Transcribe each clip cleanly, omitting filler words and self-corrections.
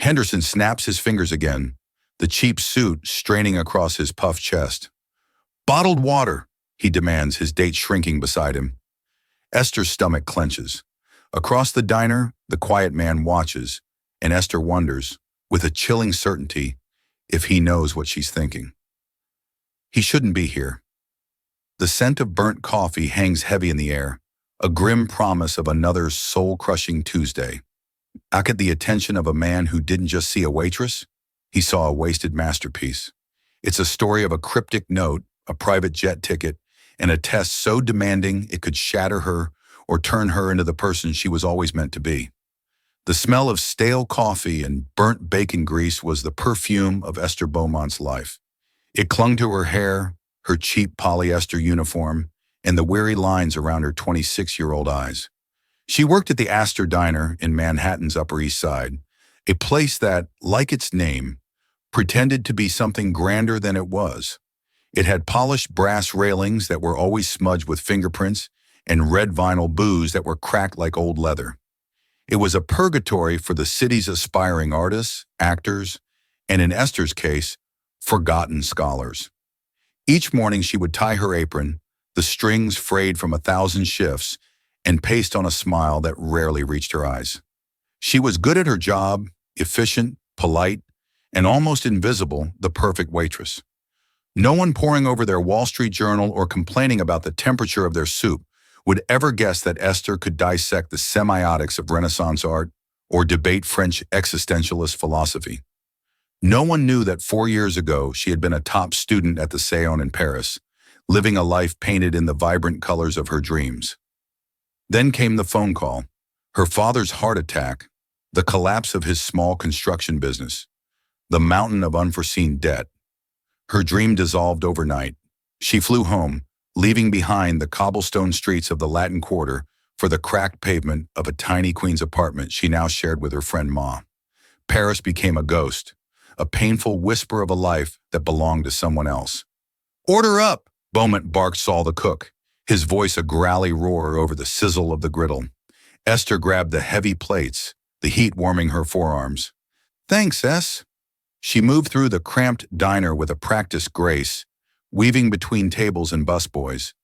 Henderson snaps his fingers again, the cheap suit straining across his puffed chest. "Bottled water," he demands, his date shrinking beside him. Esther's stomach clenches. Across the diner, the quiet man watches, and Esther wonders, with a chilling certainty, if he knows what she's thinking. He shouldn't be here. The scent of burnt coffee hangs heavy in the air, a grim promise of another soul-crushing Tuesday. Back at the attention of a man who didn't just see a waitress, he saw a wasted masterpiece. It's a story of a cryptic note, a private jet ticket, and a test so demanding it could shatter her or turn her into the person she was always meant to be. The smell of stale coffee and burnt bacon grease was the perfume of Esther Beaumont's life. It clung to her hair, her cheap polyester uniform, and the weary lines around her 26-year-old eyes. She worked at the Astor Diner in Manhattan's Upper East Side, a place that, like its name, pretended to be something grander than it was. It had polished brass railings that were always smudged with fingerprints and red vinyl booths that were cracked like old leather. It was a purgatory for the city's aspiring artists, actors, and in Esther's case, forgotten scholars. Each morning she would tie her apron, the strings frayed from 1,000 shifts, and paste on a smile that rarely reached her eyes. She was good at her job, efficient, polite, and almost invisible, the perfect waitress. No one poring over their Wall Street Journal or complaining about the temperature of their soup would ever guess that Esther could dissect the semiotics of Renaissance art or debate French existentialist philosophy. No one knew that 4 years ago she had been a top student at the Sceaux in Paris, living a life painted in the vibrant colors of her dreams. Then came the phone call, her father's heart attack, the collapse of his small construction business, the mountain of unforeseen debt. Her dream dissolved overnight. She flew home, leaving behind the cobblestone streets of the Latin Quarter for the cracked pavement of a tiny Queens apartment she now shared with her friend Ma. Paris became a ghost, a painful whisper of a life that belonged to someone else. "Order up!" Beaumont barked Saul the cook, his voice a growly roar over the sizzle of the griddle. Esther grabbed the heavy plates, the heat warming her forearms. "Thanks, S." She moved through the cramped diner with a practiced grace, weaving between tables and busboys.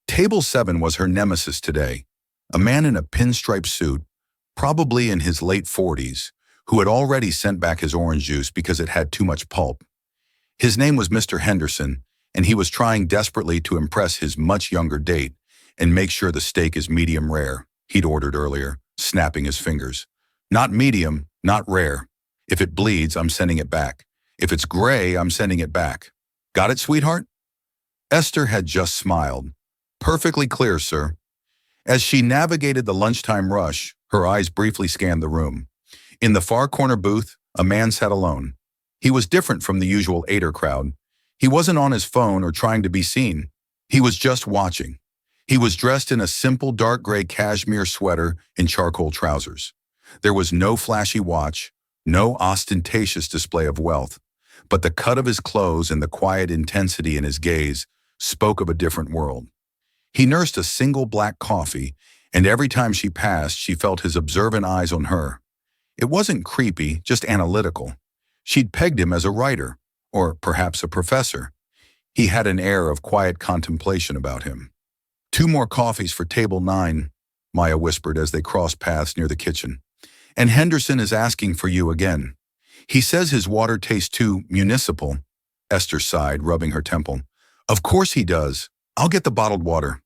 Table 7 was her nemesis today, a man in a pinstripe suit, probably in his late 40s, who had already sent back his orange juice because it had too much pulp. His name was Mr. Henderson, and he was trying desperately to impress his much younger date and make sure the steak is medium rare, he'd ordered earlier, snapping his fingers. "Not medium, not rare. If it bleeds, I'm sending it back. If it's gray, I'm sending it back. Got it, sweetheart?" Esther had just smiled. "Perfectly clear, sir." As she navigated the lunchtime rush, her eyes briefly scanned the room. In the far corner booth, a man sat alone. He was different from the usual Ader crowd. He wasn't on his phone or trying to be seen. He was just watching. He was dressed in a simple dark gray cashmere sweater and charcoal trousers. There was no flashy watch, no ostentatious display of wealth, but the cut of his clothes and the quiet intensity in his gaze spoke of a different world. He nursed a single black coffee, and every time she passed, she felt his observant eyes on her. It wasn't creepy, just analytical. She'd pegged him as a writer, or perhaps a professor. He had an air of quiet contemplation about him. "2 more coffees for table 9, Maya whispered as they crossed paths near the kitchen. "And Henderson is asking for you again. He says his water tastes too municipal." Esther sighed, rubbing her temple. "Of course he does. I'll get the bottled water."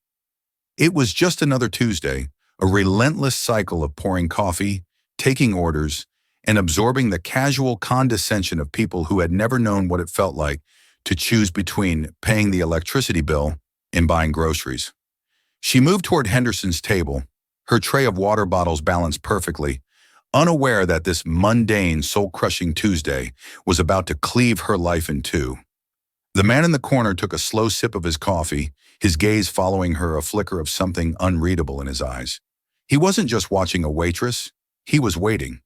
It was just another Tuesday, a relentless cycle of pouring coffee, taking orders, and absorbing the casual condescension of people who had never known what it felt like to choose between paying the electricity bill and buying groceries. She moved toward Henderson's table, her tray of water bottles balanced perfectly, unaware that this mundane, soul-crushing Tuesday was about to cleave her life in two. The man in the corner took a slow sip of his coffee, his gaze following her, a flicker of something unreadable in his eyes. He wasn't just watching a waitress, he was waiting.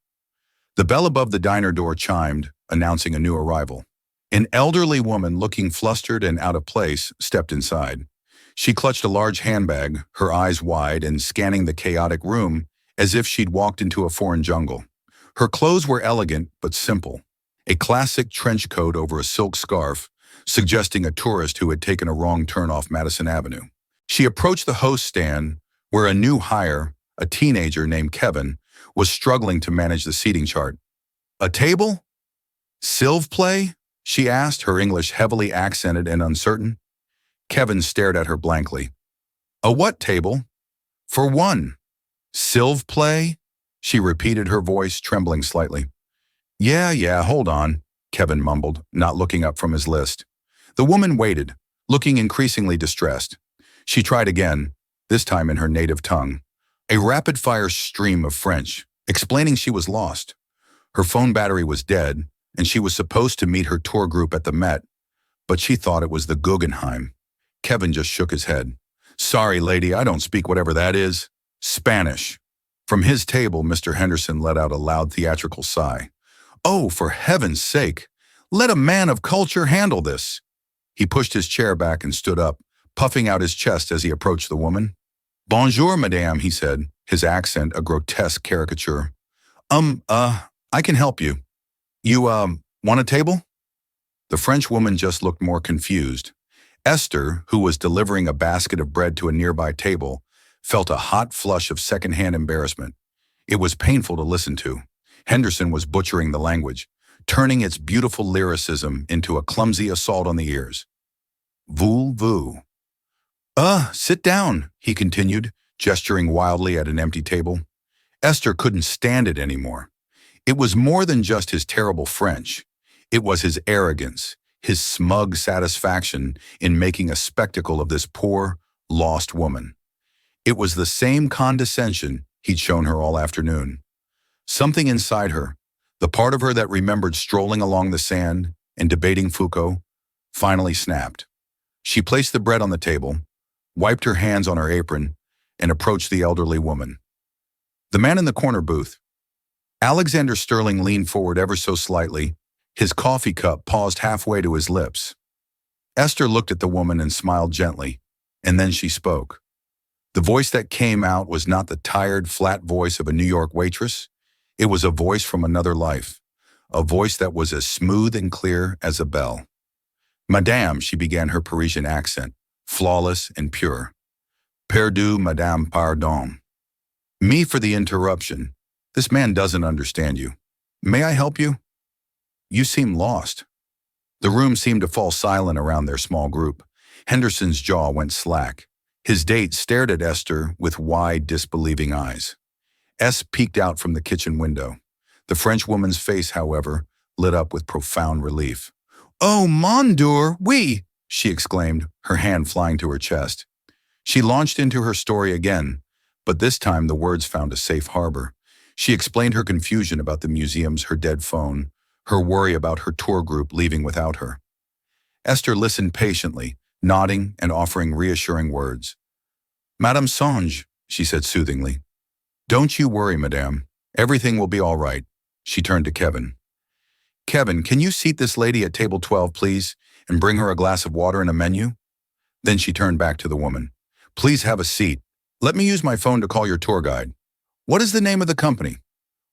The bell above the diner door chimed, announcing a new arrival. An elderly woman, looking flustered and out of place, stepped inside. She clutched a large handbag, her eyes wide and scanning the chaotic room as if she'd walked into a foreign jungle. Her clothes were elegant but simple. A classic trench coat over a silk scarf, suggesting a tourist who had taken a wrong turn off Madison Avenue. She approached the host stand, where a new hire, a teenager named Kevin, was struggling to manage the seating chart. "A table? Silv play?" she asked, her English heavily accented and uncertain. Kevin stared at her blankly. "A what table?" "For one." "Silv play?" she repeated, her voice trembling slightly. Yeah, hold on," Kevin mumbled, not looking up from his list. The woman waited, looking increasingly distressed. She tried again, this time in her native tongue. A rapid-fire stream of French, explaining she was lost. Her phone battery was dead, and she was supposed to meet her tour group at the Met, but she thought it was the Guggenheim. Kevin just shook his head. "Sorry, lady, I don't speak whatever that is. Spanish." From his table, Mr. Henderson let out a loud theatrical sigh. "Oh, for heaven's sake, let a man of culture handle this." He pushed his chair back and stood up, puffing out his chest as he approached the woman. "Bonjour, madame," he said, his accent a grotesque caricature. I can help you. You, want a table?" The French woman just looked more confused. Esther, who was delivering a basket of bread to a nearby table, felt a hot flush of secondhand embarrassment. It was painful to listen to. Henderson was butchering the language, turning its beautiful lyricism into a clumsy assault on the ears. Voulez-vous? Sit down," he continued, gesturing wildly at an empty table. Esther couldn't stand it anymore. It was more than just his terrible French. It was his arrogance, his smug satisfaction in making a spectacle of this poor, lost woman. It was the same condescension he'd shown her all afternoon. Something inside her, the part of her that remembered strolling along the sand and debating Foucault, finally snapped. She placed the bread on the table, wiped her hands on her apron, and approached the elderly woman. The man in the corner booth. Alexander Sterling leaned forward ever so slightly, his coffee cup paused halfway to his lips. Esther looked at the woman and smiled gently, and then she spoke. The voice that came out was not the tired, flat voice of a New York waitress. It was a voice from another life, a voice that was as smooth and clear as a bell. "Madame," she began, her Parisian accent, flawless and pure. "Perdu, madame, pardon." "Me for the interruption. This man doesn't understand you. May I help you?" "You seem lost." The room seemed to fall silent around their small group. Henderson's jaw went slack. His date stared at Esther with wide, disbelieving eyes. S peeked out from the kitchen window. The French woman's face, however, lit up with profound relief. "Oh, mon Dieu, oui!" she exclaimed, her hand flying to her chest. She launched into her story again, but this time the words found a safe harbor. She explained her confusion about the museums, her dead phone, her worry about her tour group leaving without her. Esther listened patiently, nodding and offering reassuring words. "Madame Songe," she said soothingly. "Don't you worry, madame. Everything will be all right." She turned to Kevin. "Kevin, can you seat this lady at table 12, please, and bring her a glass of water and a menu?" Then she turned back to the woman. "Please have a seat. Let me use my phone to call your tour guide. What is the name of the company?"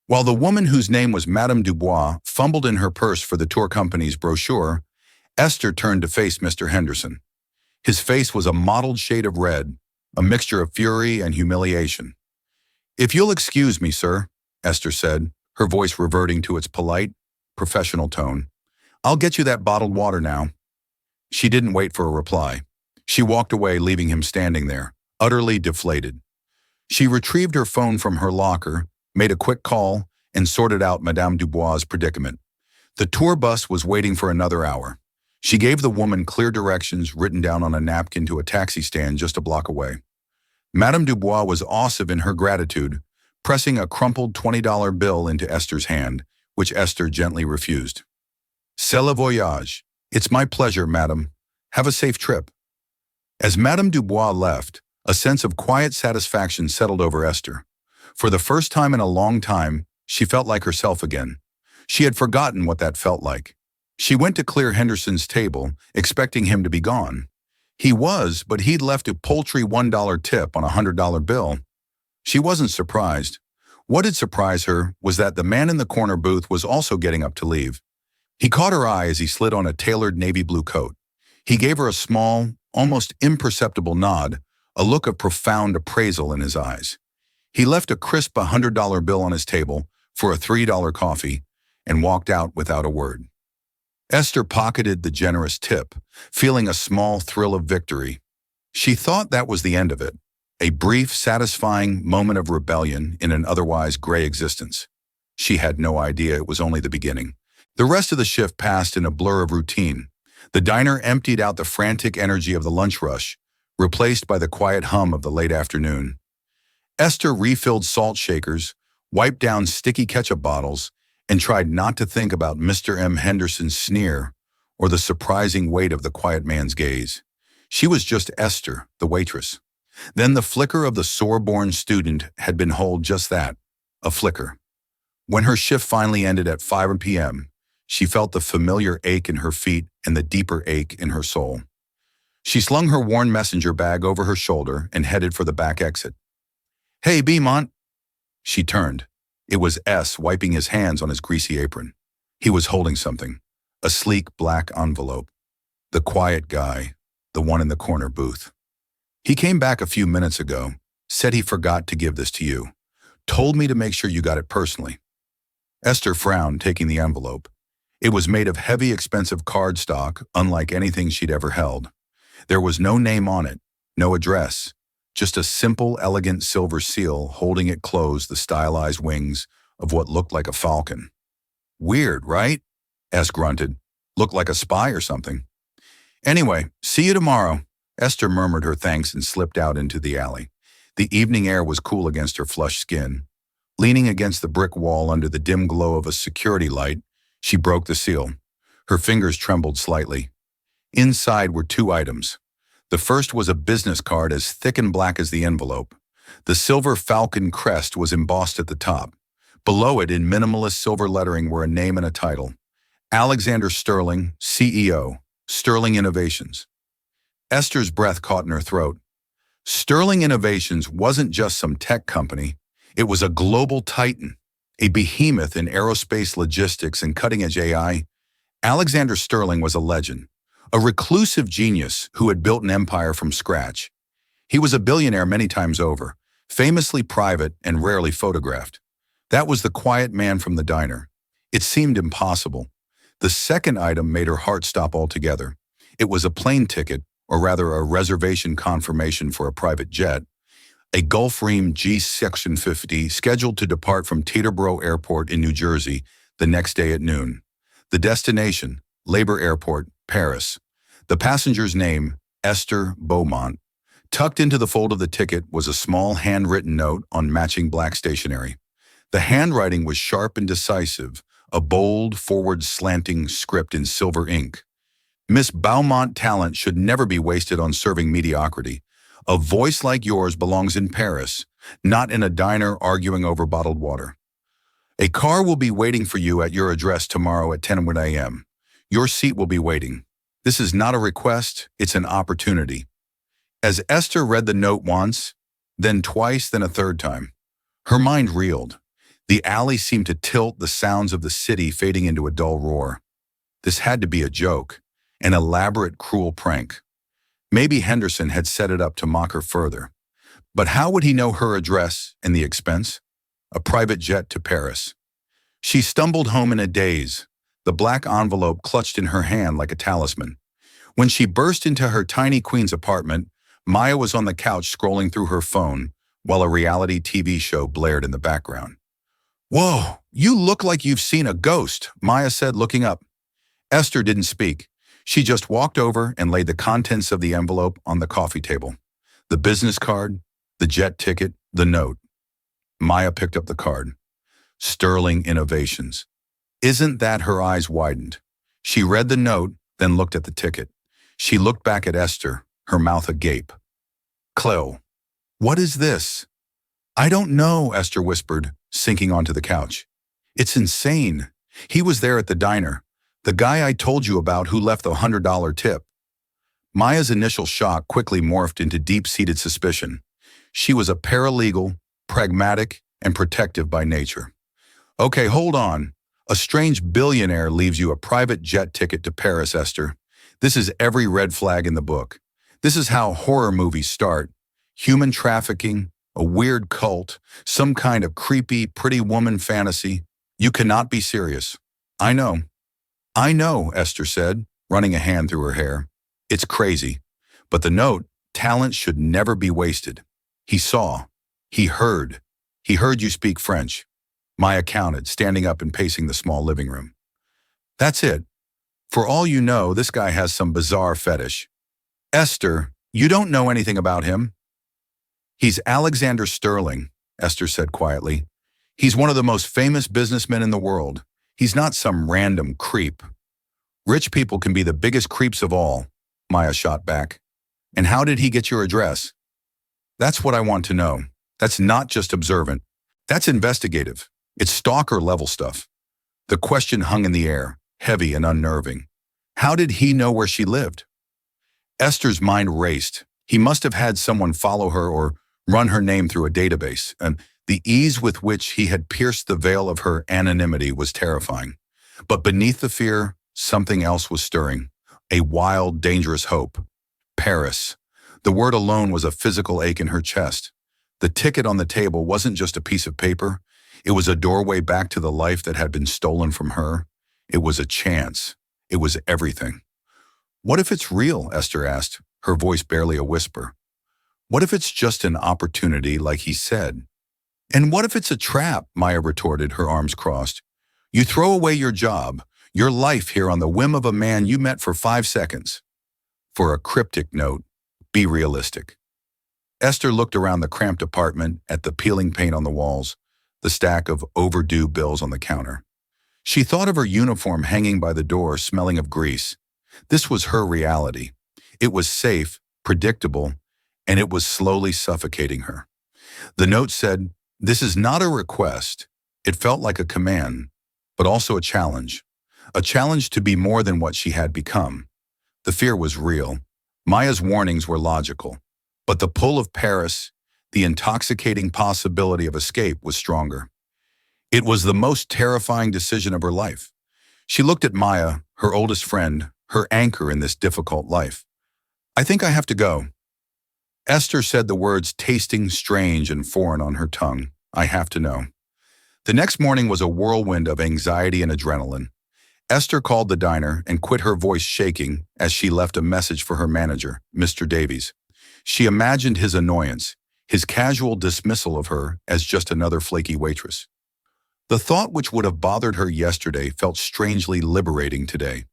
While the woman, whose name was Madame Dubois, fumbled in her purse for the tour company's brochure, Esther turned to face Mr. Henderson. His face was a mottled shade of red, a mixture of fury and humiliation. "If you'll excuse me, sir," Esther said, her voice reverting to its polite, professional tone, "I'll get you that bottled water now." She didn't wait for a reply. She walked away, leaving him standing there, utterly deflated. She retrieved her phone from her locker, made a quick call, and sorted out Madame Dubois' predicament. The tour bus was waiting for another hour. She gave the woman clear directions written down on a napkin to a taxi stand just a block away. Madame Dubois was awesome in her gratitude, pressing a crumpled $20 bill into Esther's hand, which Esther gently refused. "C'est le voyage. It's my pleasure, madame. Have a safe trip." As Madame Dubois left, a sense of quiet satisfaction settled over Esther. For the first time in a long time, she felt like herself again. She had forgotten what that felt like. She went to clear Henderson's table, expecting him to be gone. He was, but he'd left a paltry $1 tip on a $100 bill. She wasn't surprised. What did surprise her was that the man in the corner booth was also getting up to leave. He caught her eye as he slid on a tailored navy blue coat. He gave her a small, almost imperceptible nod, a look of profound appraisal in his eyes. He left a crisp $100 bill on his table for a $3 coffee and walked out without a word. Esther pocketed the generous tip, feeling a small thrill of victory. She thought that was the end of it, a brief, satisfying moment of rebellion in an otherwise gray existence. She had no idea it was only the beginning. The rest of the shift passed in a blur of routine. The diner emptied out the frantic energy of the lunch rush, replaced by the quiet hum of the late afternoon. Esther refilled salt shakers, wiped down sticky ketchup bottles, and tried not to think about Mr. M. Henderson's sneer or the surprising weight of the quiet man's gaze. She was just Esther, the waitress. Then the flicker of the sore-born student had been hold just that, a flicker. When her shift finally ended at 5 p.m., she felt the familiar ache in her feet and the deeper ache in her soul. She slung her worn messenger bag over her shoulder and headed for the back exit. "Hey, Beaumont." She turned. It was S wiping his hands on his greasy apron. He was holding something, a sleek black envelope. The quiet guy, the one in the corner booth. "He came back a few minutes ago, said he forgot to give this to you. Told me to make sure you got it personally." Esther frowned, taking the envelope. It was made of heavy, expensive cardstock, unlike anything she'd ever held. There was no name on it, no address, just a simple, elegant silver seal holding it closed the stylized wings of what looked like a falcon. "Weird, right?" S grunted. "Looked like a spy or something." "Anyway, see you tomorrow." Esther murmured her thanks and slipped out into the alley. The evening air was cool against her flushed skin. Leaning against the brick wall under the dim glow of a security light, she broke the seal. Her fingers trembled slightly. Inside were 2 items. The first was a business card as thick and black as the envelope. The silver falcon crest was embossed at the top. Below it, in minimalist silver lettering, were a name and a title. Alexander Sterling, CEO, Sterling Innovations. Esther's breath caught in her throat. Sterling Innovations wasn't just some tech company. It was a global titan, a behemoth in aerospace logistics and cutting-edge AI. Alexander Sterling was a legend, a reclusive genius who had built an empire from scratch. He was a billionaire many times over, famously private and rarely photographed. That was the quiet man from the diner. It seemed impossible. The second item made her heart stop altogether. It was a plane ticket, or rather a reservation confirmation for a private jet, a Gulfstream G650 scheduled to depart from Teterboro Airport in New Jersey the next day at noon. The destination, Labor Airport, Paris. The passenger's name, Esther Beaumont. Tucked into the fold of the ticket was a small handwritten note on matching black stationery. The handwriting was sharp and decisive, a bold, forward-slanting script in silver ink. "Miss Beaumont talent should never be wasted on serving mediocrity. A voice like yours belongs in Paris, not in a diner arguing over bottled water. A car will be waiting for you at your address tomorrow at 10 a.m. Your seat will be waiting. This is not a request, it's an opportunity." As Esther read the note once, then twice, then a third time, her mind reeled. The alley seemed to tilt, the sounds of the city fading into a dull roar. This had to be a joke, an elaborate, cruel prank. Maybe Henderson had set it up to mock her further. But how would he know her address and the expense? A private jet to Paris. She stumbled home in a daze, the black envelope clutched in her hand like a talisman. When she burst into her tiny Queens apartment, Maya was on the couch scrolling through her phone while a reality TV show blared in the background. "Whoa, you look like you've seen a ghost," Maya said, looking up. Esther didn't speak. She just walked over and laid the contents of the envelope on the coffee table. The business card, the jet ticket, the note. Maya picked up the card. Sterling Innovations. Isn't that? Her eyes widened. She read the note, then looked at the ticket. She looked back at Esther, her mouth agape. "Cleo, what is this?" "I don't know," Esther whispered, sinking onto the couch. "It's insane. He was there at the diner. The guy I told you about who left the $100 tip." Maya's initial shock quickly morphed into deep-seated suspicion. She was a paralegal, pragmatic, and protective by nature. Okay, hold on. A strange billionaire leaves you a private jet ticket to Paris, Esther. This is every red flag in the book. This is how horror movies start. Human trafficking, a weird cult, some kind of creepy, pretty woman fantasy. You cannot be serious. I know. I know, Esther said, running a hand through her hair. It's crazy. But the note, talent should never be wasted. He saw. He heard. He heard you speak French. Maya counted, standing up and pacing the small living room. That's it. For all you know, this guy has some bizarre fetish. Esther, you don't know anything about him. He's Alexander Sterling, Esther said quietly. He's one of the most famous businessmen in the world. He's not some random creep. Rich people can be the biggest creeps of all, Maya shot back. And how did he get your address? That's what I want to know. That's not just observant. That's investigative. It's stalker-level stuff. The question hung in the air, heavy and unnerving. How did he know where she lived? Esther's mind raced. He must have had someone follow her or run her name through a database, and the ease with which he had pierced the veil of her anonymity was terrifying. But beneath the fear, something else was stirring. A wild, dangerous hope. Paris. The word alone was a physical ache in her chest. The ticket on the table wasn't just a piece of paper. It was a doorway back to the life that had been stolen from her. It was a chance. It was everything. What if it's real? Esther asked, her voice barely a whisper. What if it's just an opportunity like he said? And what if it's a trap? Maya retorted, her arms crossed. You throw away your job, your life here on the whim of a man you met for 5 seconds. For a cryptic note, be realistic. Esther looked around the cramped apartment at the peeling paint on the walls, the stack of overdue bills on the counter. She thought of her uniform hanging by the door, smelling of grease. This was her reality. It was safe, predictable, and it was slowly suffocating her. The note said, "This is not a request." It felt like a command, but also a challenge to be more than what she had become. The fear was real. Maya's warnings were logical, but the pull of Paris, the intoxicating possibility of escape, was stronger. It was the most terrifying decision of her life. She looked at Maya, her oldest friend, her anchor in this difficult life. I think I have to go. Esther said the words tasting strange and foreign on her tongue. I have to know. The next morning was a whirlwind of anxiety and adrenaline. Esther called the diner and quit, her voice shaking as she left a message for her manager, Mr. Davies. She imagined his annoyance, his casual dismissal of her as just another flaky waitress. The thought which would have bothered her yesterday felt strangely liberating today.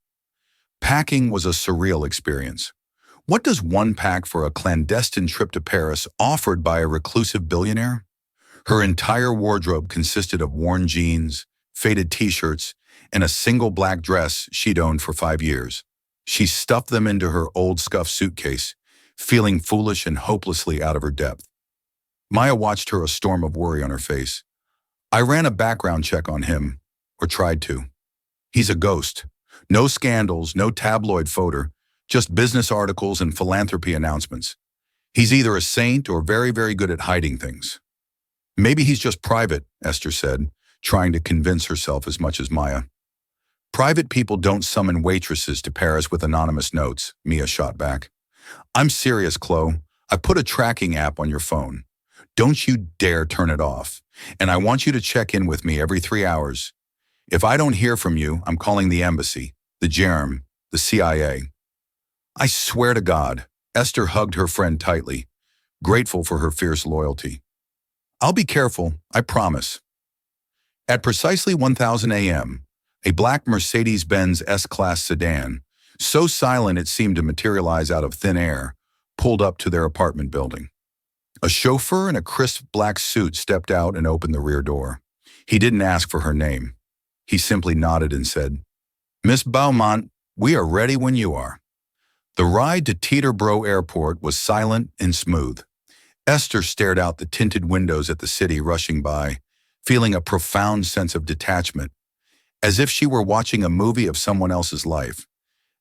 Packing was a surreal experience. What does one pack for a clandestine trip to Paris offered by a reclusive billionaire? Her entire wardrobe consisted of worn jeans, faded t-shirts, and a single black dress she'd owned for 5 years. She stuffed them into her old scuffed suitcase, feeling foolish and hopelessly out of her depth. Maya watched her, a storm of worry on her face. I ran a background check on him, or tried to. He's a ghost. No scandals, no tabloid fodder, just business articles and philanthropy announcements. He's either a saint or very, very good at hiding things. Maybe he's just private, Esther said, trying to convince herself as much as Maya. Private people don't summon waitresses to Paris with anonymous notes, Mia shot back. I'm serious, Chloe. I put a tracking app on your phone. Don't you dare turn it off. And I want you to check in with me every 3 hours. If I don't hear from you, I'm calling the embassy, the GERM, the CIA. I swear to God, Esther hugged her friend tightly, grateful for her fierce loyalty. I'll be careful, I promise. At precisely 1000 a.m., a black Mercedes-Benz S-Class sedan, so silent it seemed to materialize out of thin air, pulled up to their apartment building. A chauffeur in a crisp black suit stepped out and opened the rear door. He didn't ask for her name. He simply nodded and said, Miss Beaumont, we are ready when you are. The ride to Teterboro Airport was silent and smooth. Esther stared out the tinted windows at the city rushing by, feeling a profound sense of detachment, as if she were watching a movie of someone else's life.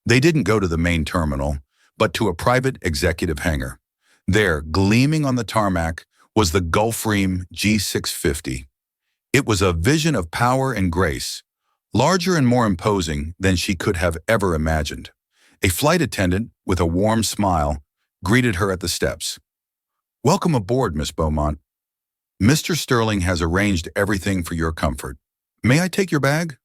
They didn't go to the main terminal, but to a private executive hangar. There, gleaming on the tarmac, was the Gulfstream G650. It was a vision of power and grace, larger and more imposing than she could have ever imagined. A flight attendant, with a warm smile, greeted her at the steps. "Welcome aboard, Miss Beaumont. Mr. Sterling has arranged everything for your comfort. May I take your bag?"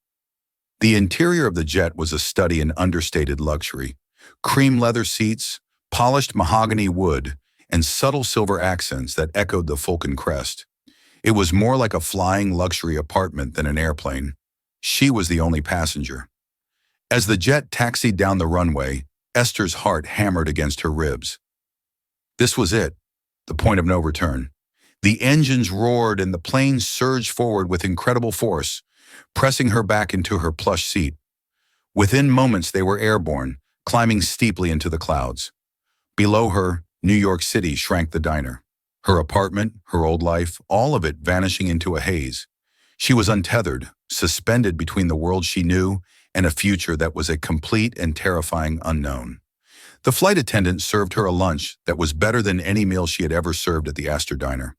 The interior of the jet was a study in understated luxury. Cream leather seats, polished mahogany wood, and subtle silver accents that echoed the Falcon crest. It was more like a flying luxury apartment than an airplane. She was the only passenger. As the jet taxied down the runway, Esther's heart hammered against her ribs. This was it, the point of no return. The engines roared and the plane surged forward with incredible force, pressing her back into her plush seat. Within moments they were airborne, climbing steeply into the clouds. Below her, New York City shrank the diner. Her apartment, her old life, all of it vanishing into a haze. She was untethered, suspended between the world she knew and a future that was a complete and terrifying unknown. The flight attendant served her a lunch that was better than any meal she had ever served at the Astor Diner.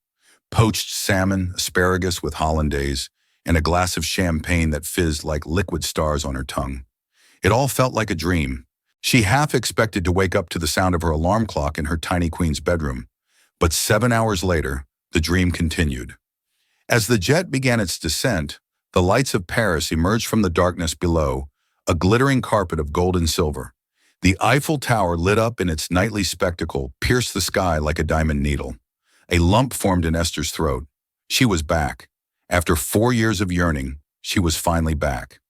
Poached salmon, asparagus with hollandaise, and a glass of champagne that fizzed like liquid stars on her tongue. It all felt like a dream. She half expected to wake up to the sound of her alarm clock in her tiny queen's bedroom. But 7 hours later, the dream continued. As the jet began its descent, the lights of Paris emerged from the darkness below, a glittering carpet of gold and silver. The Eiffel Tower, lit up in its nightly spectacle, pierced the sky like a diamond needle. A lump formed in Esther's throat. She was back. After 4 years of yearning, she was finally back.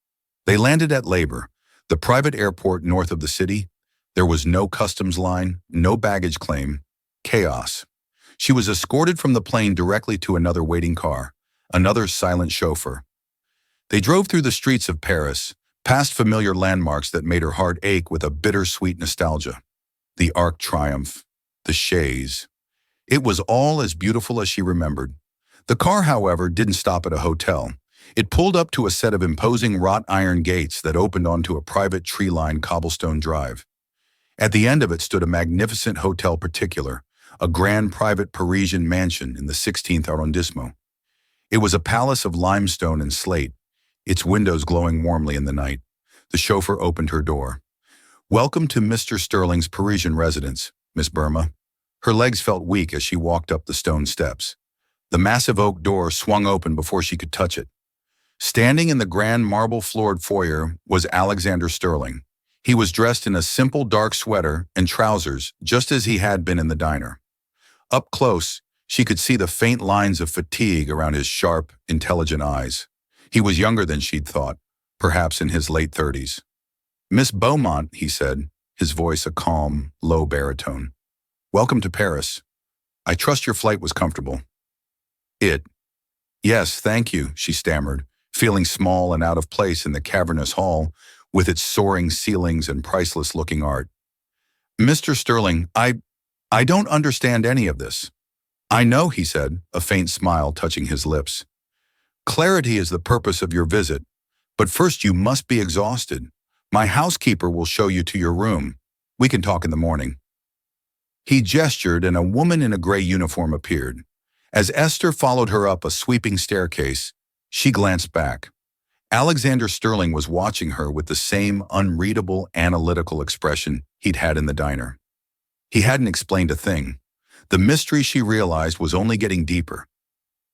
They landed at Labor, the private airport north of the city. There was no customs line, no baggage claim. Chaos. She was escorted from the plane directly to another waiting car, another silent chauffeur. They drove through the streets of Paris, past familiar landmarks that made her heart ache with a bittersweet nostalgia. The Arc de Triomphe, the Chaise. It was all as beautiful as she remembered. The car, however, didn't stop at a hotel. It pulled up to a set of imposing wrought iron gates that opened onto a private tree-lined cobblestone drive. At the end of it stood a magnificent hotel particular, a grand private Parisian mansion in the 16th arrondissement. It was a palace of limestone and slate, its windows glowing warmly in the night. The chauffeur opened her door. "Welcome to Mr. Sterling's Parisian residence, Miss Burma." Her legs felt weak as she walked up the stone steps. The massive oak door swung open before she could touch it. Standing in the grand marble-floored foyer was Alexander Sterling. He was dressed in a simple dark sweater and trousers, just as he had been in the diner. Up close, she could see the faint lines of fatigue around his sharp, intelligent eyes. He was younger than she'd thought, perhaps in his late 30s. "Miss Beaumont," he said, his voice a calm, low baritone. "Welcome to Paris. I trust your flight was comfortable." "Yes, thank you," she stammered, feeling small and out of place in the cavernous hall with its soaring ceilings and priceless-looking art. "Mr. Sterling, I don't understand any of this." "I know," he said, a faint smile touching his lips. "Clarity is the purpose of your visit, but first you must be exhausted. My housekeeper will show you to your room. We can talk in the morning." He gestured and a woman in a gray uniform appeared. As Esther followed her up a sweeping staircase, she glanced back. Alexander Sterling was watching her with the same unreadable, analytical expression he'd had in the diner. He hadn't explained a thing. The mystery, she realized, was only getting deeper.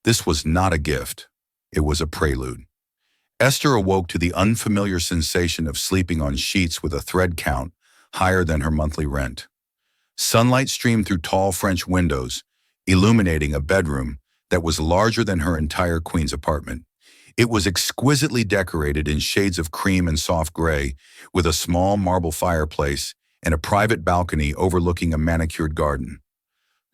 This was not a gift. It was a prelude. Esther awoke to the unfamiliar sensation of sleeping on sheets with a thread count higher than her monthly rent. Sunlight streamed through tall French windows, illuminating a bedroom that was larger than her entire queen's apartment. It was exquisitely decorated in shades of cream and soft gray, with a small marble fireplace and a private balcony overlooking a manicured garden.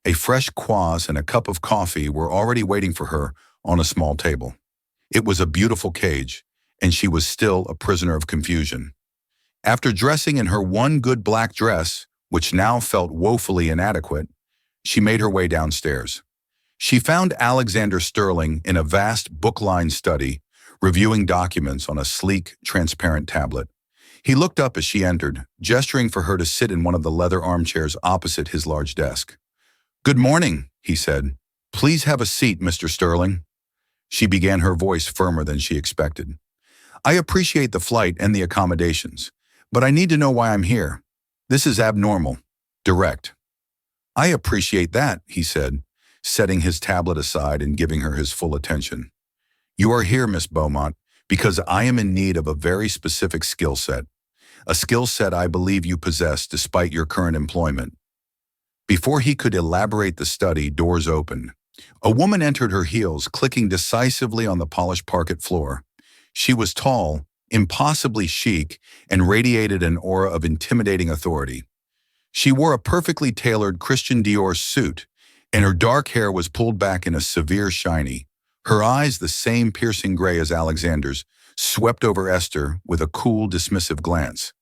A fresh kvass and a cup of coffee were already waiting for her on a small table. It was a beautiful cage, and she was still a prisoner of confusion. After dressing in her one good black dress, which now felt woefully inadequate, she made her way downstairs. She found Alexander Sterling in a vast book-lined study, reviewing documents on a sleek, transparent tablet. He looked up as she entered, gesturing for her to sit in one of the leather armchairs opposite his large desk. "Good morning," he said, Please have a seat, Mr. Sterling. She began, her voice firmer than she expected. I appreciate the flight and the accommodations, but I need to know why I'm here. This is abnormal. Direct. I appreciate that, he said, setting his tablet aside and giving her his full attention. You are here, Miss Beaumont, because I am in need of a very specific skill set. A skill set I believe you possess despite your current employment. Before he could elaborate the study, doors opened. A woman entered, her heels clicking decisively on the polished parquet floor. She was tall, impossibly chic, and radiated an aura of intimidating authority. She wore a perfectly tailored Christian Dior suit, and her dark hair was pulled back in a severe shiny. Her eyes, the same piercing gray as Alexander's, swept over Esther with a cool, dismissive glance.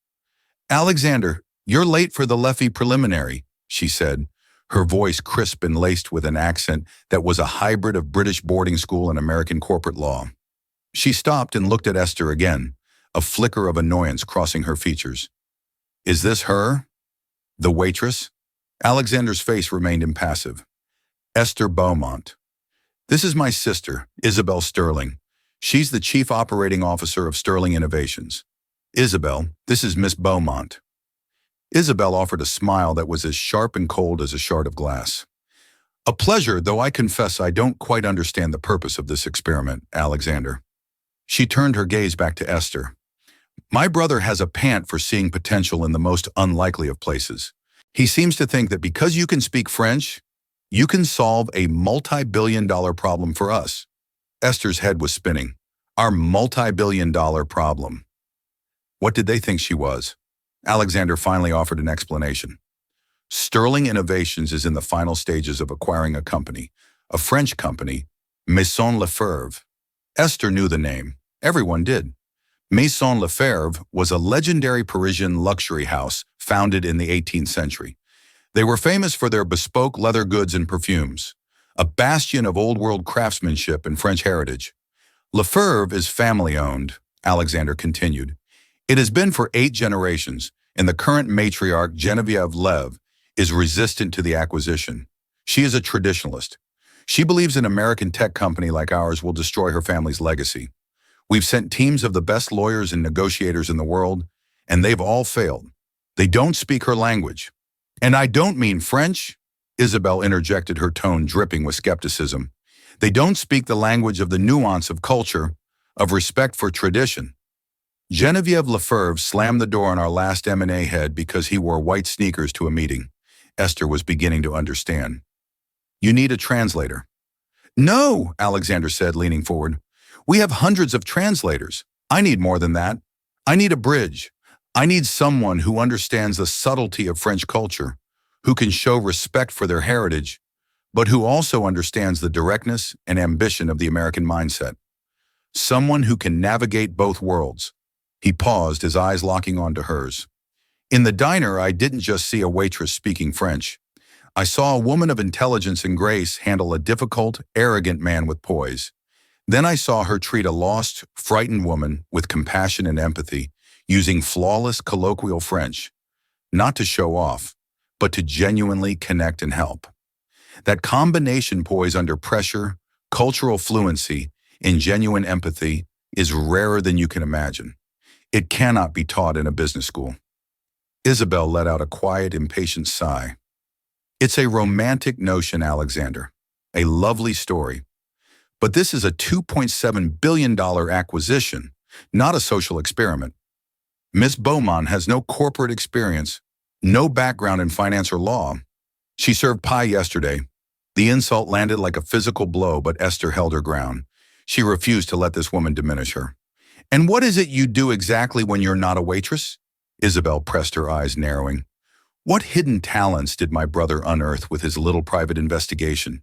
Alexander, you're late for the Leffy preliminary, she said, her voice crisp and laced with an accent that was a hybrid of British boarding school and American corporate law. She stopped and looked at Esther again, a flicker of annoyance crossing her features. Is this her? The waitress? Alexander's face remained impassive. Esther Beaumont. This is my sister, Isabel Sterling. She's the Chief Operating Officer of Sterling Innovations. Isabel, this is Miss Beaumont. Isabel offered a smile that was as sharp and cold as a shard of glass. A pleasure, though I confess I don't quite understand the purpose of this experiment, Alexander. She turned her gaze back to Esther. My brother has a pant for seeing potential in the most unlikely of places. He seems to think that because you can speak French, you can solve a multi-billion-dollar problem for us. Esther's head was spinning. Our multi-billion-dollar problem. What did they think she was? Alexander finally offered an explanation. Sterling Innovations is in the final stages of acquiring a company, a French company, Maison Lefebvre. Esther knew the name. Everyone did. Maison Lefebvre was a legendary Parisian luxury house founded in the 18th century. They were famous for their bespoke leather goods and perfumes, a bastion of old-world craftsmanship and French heritage. Lefebvre is family-owned, Alexander continued. It has been for 8 generations, and the current matriarch, Geneviève Lev, is resistant to the acquisition. She is a traditionalist. She believes an American tech company like ours will destroy her family's legacy. We've sent teams of the best lawyers and negotiators in the world, and they've all failed. They don't speak her language. And I don't mean French, Isabel interjected, her tone dripping with skepticism. They don't speak the language of the nuance of culture, of respect for tradition. Geneviève Lefebvre slammed the door on our last M&A head because he wore white sneakers to a meeting. Esther was beginning to understand. You need a translator. No, Alexander said, leaning forward. We have hundreds of translators. I need more than that. I need a bridge. I need someone who understands the subtlety of French culture, who can show respect for their heritage, but who also understands the directness and ambition of the American mindset. Someone who can navigate both worlds. He paused, his eyes locking onto hers. In the diner, I didn't just see a waitress speaking French. I saw a woman of intelligence and grace handle a difficult, arrogant man with poise. Then I saw her treat a lost, frightened woman with compassion and empathy, using flawless colloquial French, not to show off, but to genuinely connect and help. That combination, poise under pressure, cultural fluency, and genuine empathy, is rarer than you can imagine. It cannot be taught in a business school. Isabel let out a quiet, impatient sigh. It's a romantic notion, Alexander. A lovely story. But this is a $2.7 billion acquisition, not a social experiment. Miss Beaumont has no corporate experience, no background in finance or law. She served pie yesterday. The insult landed like a physical blow, but Esther held her ground. She refused to let this woman diminish her. And what is it you do exactly when you're not a waitress? Isabel pressed, her eyes narrowing. What hidden talents did my brother unearth with his little private investigation?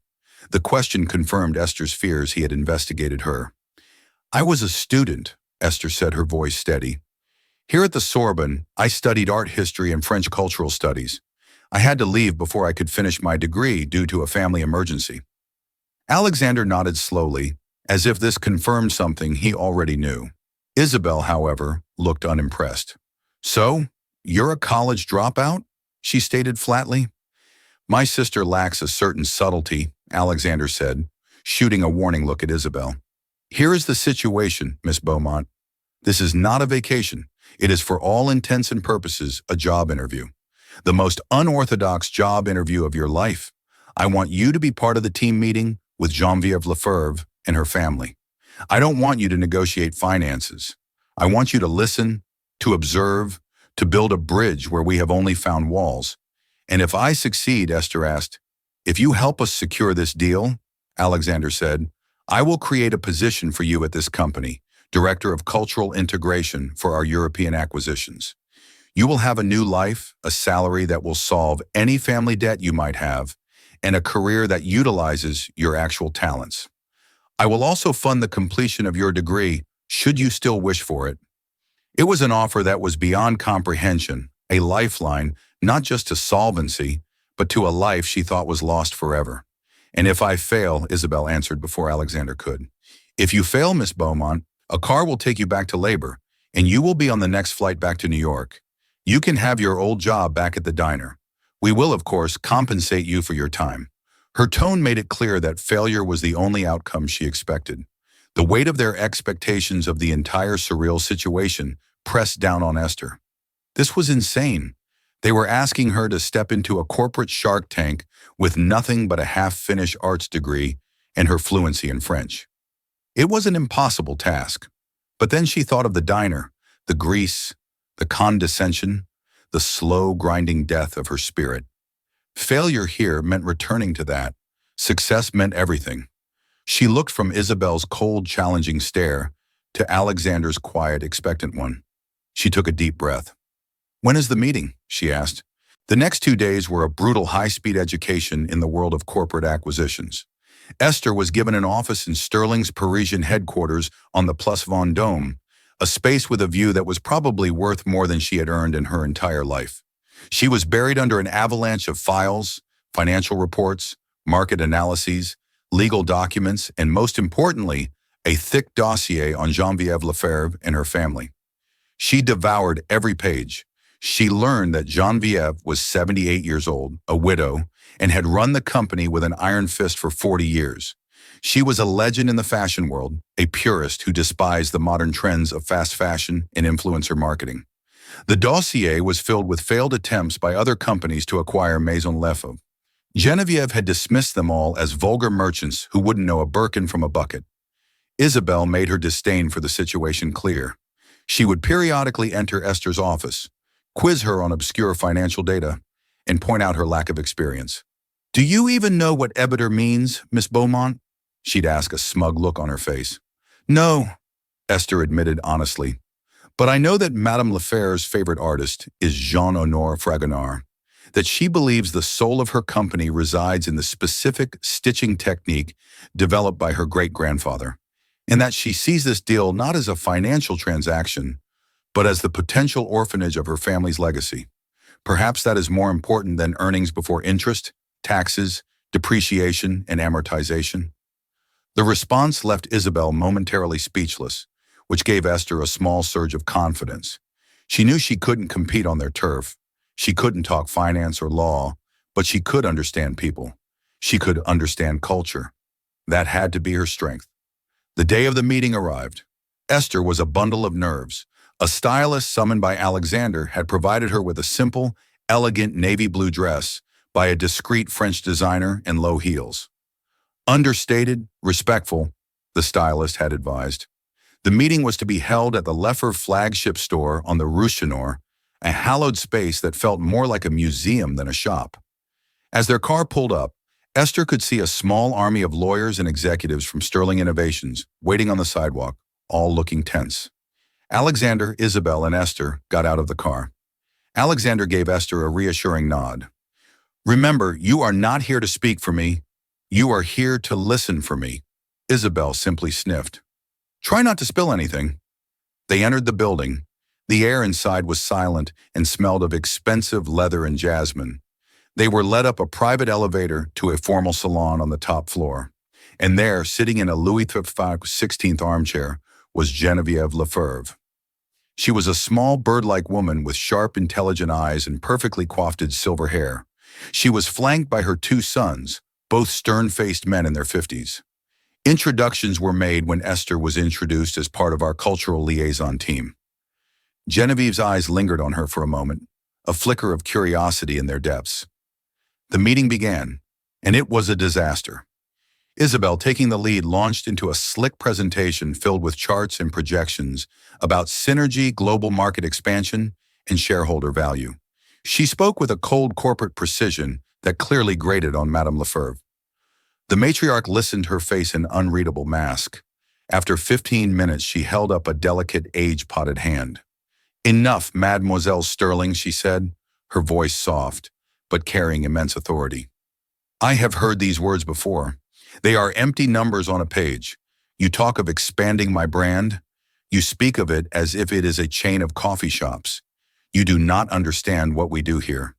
The question confirmed Esther's fears. He had investigated her. I was a student, Esther said, her voice steady. Here at the Sorbonne, I studied art history and French cultural studies. I had to leave before I could finish my degree due to a family emergency. Alexander nodded slowly, as if this confirmed something he already knew. Isabel, however, looked unimpressed. So, you're a college dropout? She stated flatly. My sister lacks a certain subtlety, Alexander said, shooting a warning look at Isabel. Here is the situation, Miss Beaumont. This is not a vacation. It is for all intents and purposes a job interview. The most unorthodox job interview of your life. I want you to be part of the team meeting with Geneviève Lefebvre and her family. I don't want you to negotiate finances. I want you to listen, to observe, to build a bridge where we have only found walls. And if I succeed, Esther asked, if you help us secure this deal, Alexander said, I will create a position for you at this company, Director of Cultural Integration for our European acquisitions. You will have a new life, a salary that will solve any family debt you might have, and a career that utilizes your actual talents. I will also fund the completion of your degree, should you still wish for it. It was an offer that was beyond comprehension, a lifeline, not just to solvency, but to a life she thought was lost forever. And if I fail, Isabel answered before Alexander could. If you fail, Miss Beaumont, a car will take you back to labor, and you will be on the next flight back to New York. You can have your old job back at the diner. We will, of course, compensate you for your time. Her tone made it clear that failure was the only outcome she expected. The weight of their expectations of the entire surreal situation pressed down on Esther. This was insane. They were asking her to step into a corporate shark tank with nothing but a half-finished arts degree and her fluency in French. It was an impossible task. But then she thought of the diner, the grease, the condescension, the slow grinding death of her spirit. Failure here meant returning to that. Success meant everything. She looked from Isabel's cold, challenging stare to Alexander's quiet, expectant one. She took a deep breath. When is the meeting? She asked. The next 2 days were a brutal high-speed education in the world of corporate acquisitions. Esther was given an office in Sterling's Parisian headquarters on the Place Vendôme, a space with a view that was probably worth more than she had earned in her entire life. She was buried under an avalanche of files, financial reports, market analyses, legal documents, and most importantly, a thick dossier on Geneviève Lefebvre and her family. She devoured every page. She learned that Geneviève was 78 years old, a widow, and had run the company with an iron fist for 40 years. She was a legend in the fashion world, a purist who despised the modern trends of fast fashion and influencer marketing. The dossier was filled with failed attempts by other companies to acquire Maison Lefebvre. Geneviève had dismissed them all as vulgar merchants who wouldn't know a Birkin from a bucket. Isabel made her disdain for the situation clear. She would periodically enter Esther's office, quiz her on obscure financial data, and point out her lack of experience. Do you even know what EBITDA means, Miss Beaumont? She'd ask, a smug look on her face. No, Esther admitted honestly. But I know that Madame Lefebvre's favorite artist is Jean-Honoré Fragonard, that she believes the soul of her company resides in the specific stitching technique developed by her great-grandfather, and that she sees this deal not as a financial transaction, but as the potential orphanage of her family's legacy. Perhaps that is more important than earnings before interest, taxes, depreciation, and amortization. The response left Isabel momentarily speechless, which gave Esther a small surge of confidence. She knew she couldn't compete on their turf. She couldn't talk finance or law, but she could understand people. She could understand culture. That had to be her strength. The day of the meeting arrived. Esther was a bundle of nerves. A stylist summoned by Alexander had provided her with a simple, elegant navy blue dress by a discreet French designer and low heels. Understated, respectful, the stylist had advised. The meeting was to be held at the Lefebvre flagship store on the Rue Chenor, a hallowed space that felt more like a museum than a shop. As their car pulled up, Esther could see a small army of lawyers and executives from Sterling Innovations waiting on the sidewalk, all looking tense. Alexander, Isabel, and Esther got out of the car. Alexander gave Esther a reassuring nod. Remember, you are not here to speak for me. You are here to listen for me. Isabel simply sniffed. Try not to spill anything. They entered the building. The air inside was silent and smelled of expensive leather and jasmine. They were led up a private elevator to a formal salon on the top floor. And there, sitting in a Louis XV 16th armchair, was Geneviève Lefebvre. She was a small bird-like woman with sharp, intelligent eyes and perfectly coiffed silver hair. She was flanked by her 2 sons, both stern-faced men in their 50s. Introductions were made when Esther was introduced as part of our cultural liaison team. Genevieve's eyes lingered on her for a moment, a flicker of curiosity in their depths. The meeting began, and it was a disaster. Isabel, taking the lead, launched into a slick presentation filled with charts and projections about synergy, global market expansion, and shareholder value. She spoke with a cold corporate precision that clearly grated on Madame Lefebvre. The matriarch listened, her face an unreadable mask. After 15 minutes, she held up a delicate, age-potted hand. "Enough, Mademoiselle Sterling," she said, her voice soft, but carrying immense authority. "I have heard these words before. They are empty numbers on a page. You talk of expanding my brand. You speak of it as if it is a chain of coffee shops. You do not understand what we do here.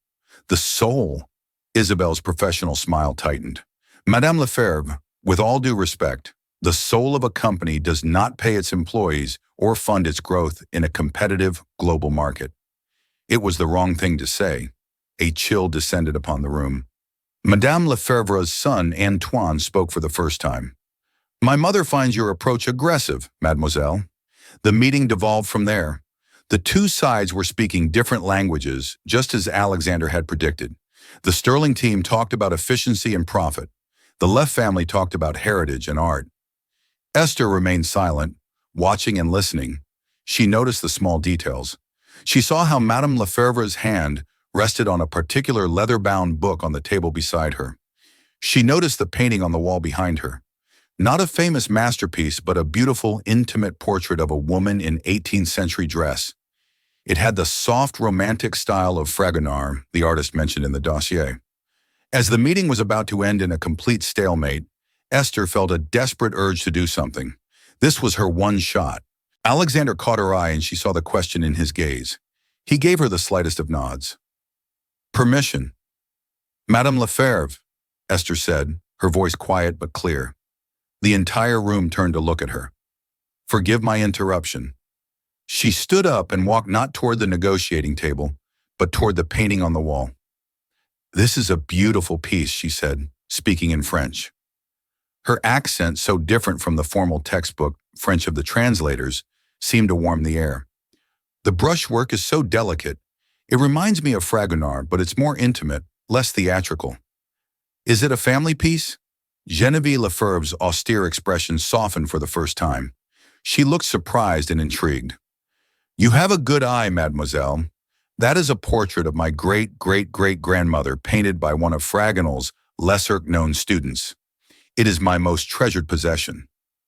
The soul." Isabel's professional smile tightened. "Madame Lefebvre, with all due respect, the soul of a company does not pay its employees or fund its growth in a competitive global market." It was the wrong thing to say. A chill descended upon the room. Madame Lefebvre's son, Antoine, spoke for the first time. "My mother finds your approach aggressive, mademoiselle." The meeting devolved from there. The two sides were speaking different languages, just as Alexander had predicted. The Sterling team talked about efficiency and profit. The Leff family talked about heritage and art. Esther remained silent, watching and listening. She noticed the small details. She saw how Madame Lefebvre's hand rested on a particular leather-bound book on the table beside her. She noticed the painting on the wall behind her. Not a famous masterpiece, but a beautiful, intimate portrait of a woman in 18th century dress. It had the soft, romantic style of Fragonard, the artist mentioned in the dossier. As the meeting was about to end in a complete stalemate, Esther felt a desperate urge to do something. This was her one shot. Alexander caught her eye and she saw the question in his gaze. He gave her the slightest of nods. "Permission." "Madame Lefebvre," Esther said, her voice quiet but clear. The entire room turned to look at her. "Forgive my interruption." She stood up and walked not toward the negotiating table, but toward the painting on the wall. "This is a beautiful piece," she said, speaking in French. Her accent, so different from the formal textbook French of the translators, seemed to warm the air. "The brushwork is so delicate. It reminds me of Fragonard, but it's more intimate, less theatrical." "Is it a family piece?" Genevieve Lefebvre's austere expression softened for the first time. She looked surprised and intrigued. "You have a good eye, mademoiselle. That is a portrait of my great-great-great-grandmother painted by one of Fragonard's lesser-known students. It is my most treasured possession."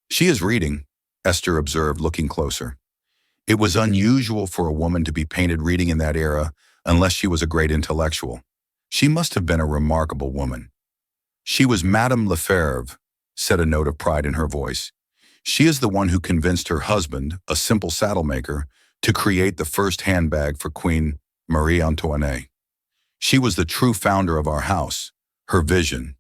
"She is reading," Esther observed, looking closer. It was unusual for a woman to be painted reading in that era, unless she was a great intellectual. She must have been a remarkable woman. "She was Madame Lefebvre," said a note of pride in her voice. "She is the one who convinced her husband, a simple saddle-maker, to create the first handbag for Queen Marie Antoinette. She was the true founder of our house, her vision."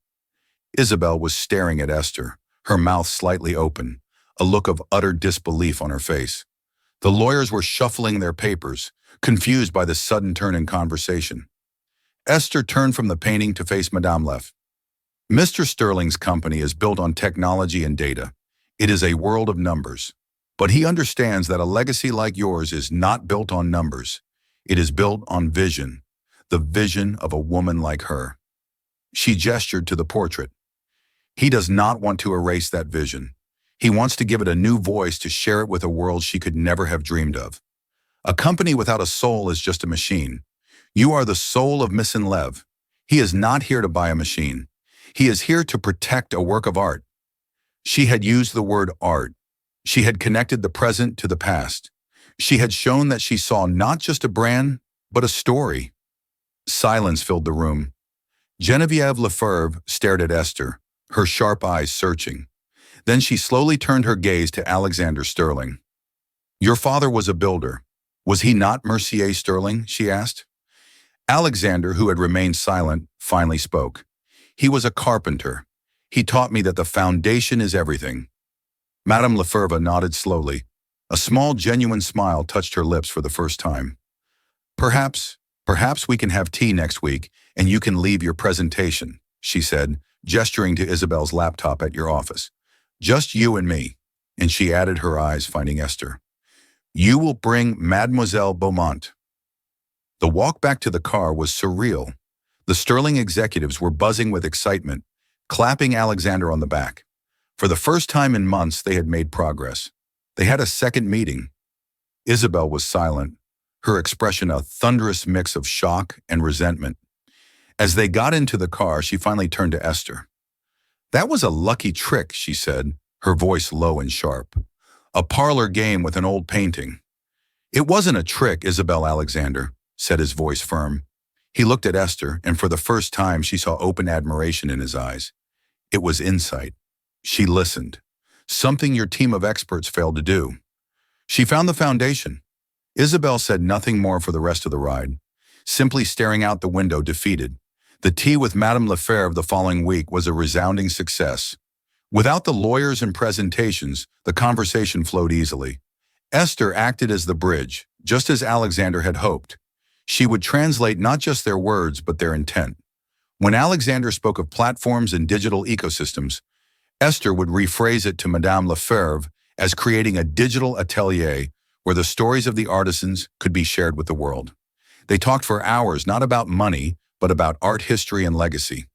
Isabel was staring at Esther, her mouth slightly open, a look of utter disbelief on her face. The lawyers were shuffling their papers, confused by the sudden turn in conversation. Esther turned from the painting to face Madame Leff. "Mr. Sterling's company is built on technology and data. It is a world of numbers. But he understands that a legacy like yours is not built on numbers. It is built on vision, the vision of a woman like her." She gestured to the portrait. "He does not want to erase that vision. He wants to give it a new voice, to share it with a world she could never have dreamed of. A company without a soul is just a machine. You are the soul of Missin Lev. He is not here to buy a machine. He is here to protect a work of art." She had used the word art. She had connected the present to the past. She had shown that she saw not just a brand, but a story. Silence filled the room. Genevieve Lefebvre stared at Esther, her sharp eyes searching. Then she slowly turned her gaze to Alexander Sterling. "Your father was a builder. Was he not Mercier Sterling?" she asked. Alexander, who had remained silent, finally spoke. "He was a carpenter. He taught me that the foundation is everything." Madame Lefebvre nodded slowly. A small, genuine smile touched her lips for the first time. Perhaps we can have tea next week and you can leave your presentation," she said, gesturing to Isabel's laptop at your office. Just you and me. And she added, her eyes finding Esther. You will bring Mademoiselle Beaumont. The walk back to the car was surreal. The Sterling executives were buzzing with excitement, clapping Alexander on the back. For the first time in months, they had made progress. They had a second meeting. Isabel was silent, her expression a thunderous mix of shock and resentment. As they got into the car, she finally turned to Esther. That was a lucky trick, she said, her voice low and sharp. A parlor game with an old painting. It wasn't a trick, Isabel Alexander, said his voice firm. He looked at Esther, and for the first time she saw open admiration in his eyes. It was insight. She listened. Something your team of experts failed to do. She found the foundation. Isabel said nothing more for the rest of the ride, simply staring out the window defeated. The tea with Madame Lefebvre the following week was a resounding success. Without the lawyers and presentations, the conversation flowed easily. Esther acted as the bridge, just as Alexander had hoped. She would translate not just their words, but their intent. When Alexander spoke of platforms and digital ecosystems, Esther would rephrase it to Madame Lefebvre as creating a digital atelier where the stories of the artisans could be shared with the world. They talked for hours, not about money, but about art history and legacy.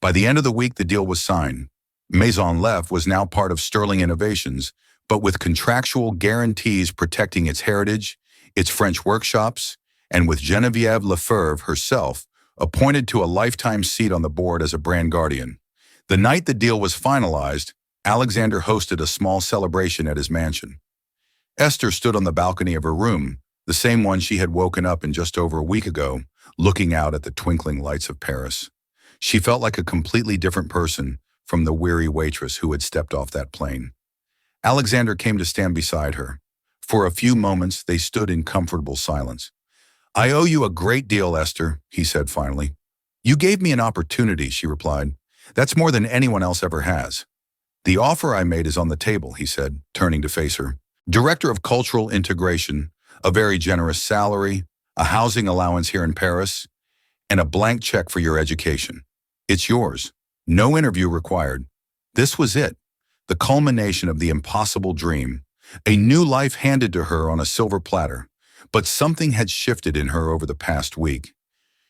By the end of the week, the deal was signed. Maison Lef was now part of Sterling Innovations, but with contractual guarantees protecting its heritage, its French workshops, and with Geneviève Lefebvre herself appointed to a lifetime seat on the board as a brand guardian. The night the deal was finalized, Alexander hosted a small celebration at his mansion. Esther stood on the balcony of her room, the same one she had woken up in just over a week ago, looking out at the twinkling lights of Paris. She felt like a completely different person from the weary waitress who had stepped off that plane. Alexander came to stand beside her. For a few moments, they stood in comfortable silence. I owe you a great deal, Esther, he said finally. You gave me an opportunity, she replied. That's more than anyone else ever has. The offer I made is on the table, he said, turning to face her. Director of Cultural Integration, a very generous salary, a housing allowance here in Paris, and a blank check for your education. It's yours. No interview required. This was it, the culmination of the impossible dream, a new life handed to her on a silver platter. But something had shifted in her over the past week.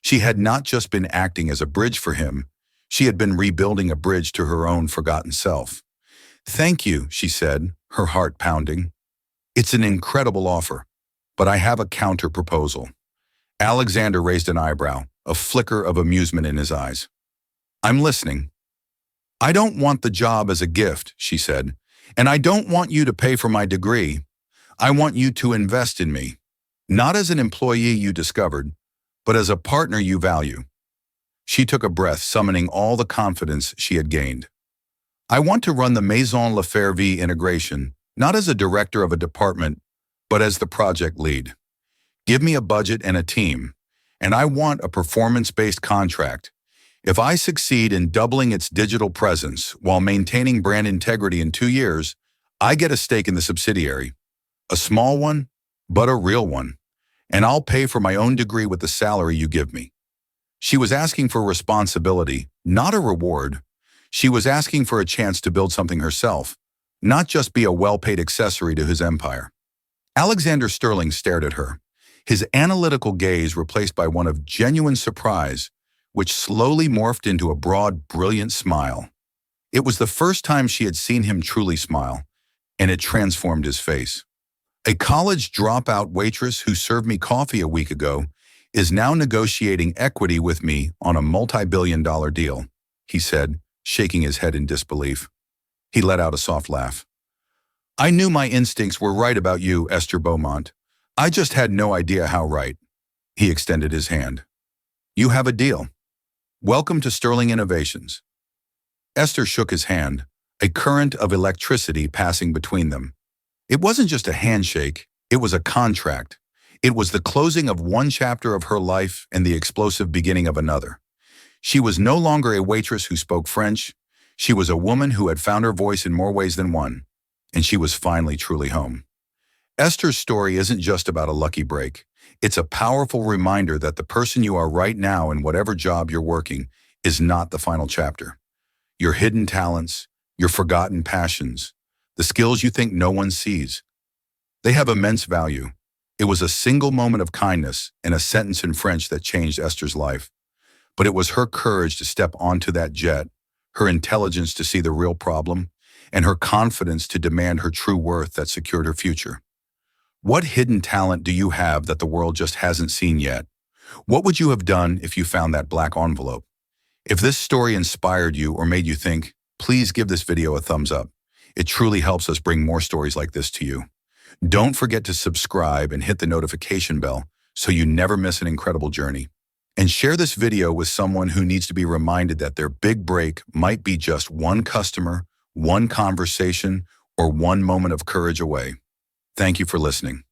She had not just been acting as a bridge for him, she had been rebuilding a bridge to her own forgotten self. Thank you, she said, her heart pounding. It's an incredible offer, but I have a counter-proposal. Alexander raised an eyebrow, a flicker of amusement in his eyes. I'm listening. I don't want the job as a gift, she said, and I don't want you to pay for my degree. I want you to invest in me. Not as an employee you discovered, but as a partner you value. She took a breath, summoning all the confidence she had gained. I want to run the Maison Lefebvre integration, not as a director of a department, but as the project lead. Give me a budget and a team, and I want a performance-based contract. If I succeed in doubling its digital presence while maintaining brand integrity in 2 years, I get a stake in the subsidiary. A small one, but a real one. And I'll pay for my own degree with the salary you give me. She was asking for responsibility, not a reward. She was asking for a chance to build something herself, not just be a well-paid accessory to his empire. Alexander Sterling stared at her, his analytical gaze replaced by one of genuine surprise, which slowly morphed into a broad, brilliant smile. It was the first time she had seen him truly smile, and it transformed his face. A college dropout waitress who served me coffee a week ago is now negotiating equity with me on a multi-billion-dollar deal, he said, shaking his head in disbelief. He let out a soft laugh. I knew my instincts were right about you, Esther Beaumont. I just had no idea how right. He extended his hand. You have a deal. Welcome to Sterling Innovations. Esther shook his hand, a current of electricity passing between them. It wasn't just a handshake, it was a contract. It was the closing of one chapter of her life and the explosive beginning of another. She was no longer a waitress who spoke French. She was a woman who had found her voice in more ways than one, and she was finally truly home. Esther's story isn't just about a lucky break. It's a powerful reminder that the person you are right now in whatever job you're working is not the final chapter. your hidden talents, your forgotten passions, the skills you think no one sees. They have immense value. It was a single moment of kindness and a sentence in French that changed Esther's life. But it was her courage to step onto that jet, her intelligence to see the real problem, and her confidence to demand her true worth that secured her future. What hidden talent do you have that the world just hasn't seen yet? What would you have done if you found that black envelope? If this story inspired you or made you think, please give this video a thumbs up. It truly helps us bring more stories like this to you. Don't forget to subscribe and hit the notification bell so you never miss an incredible journey. And share this video with someone who needs to be reminded that their big break might be just one customer, one conversation, or one moment of courage away. Thank you for listening.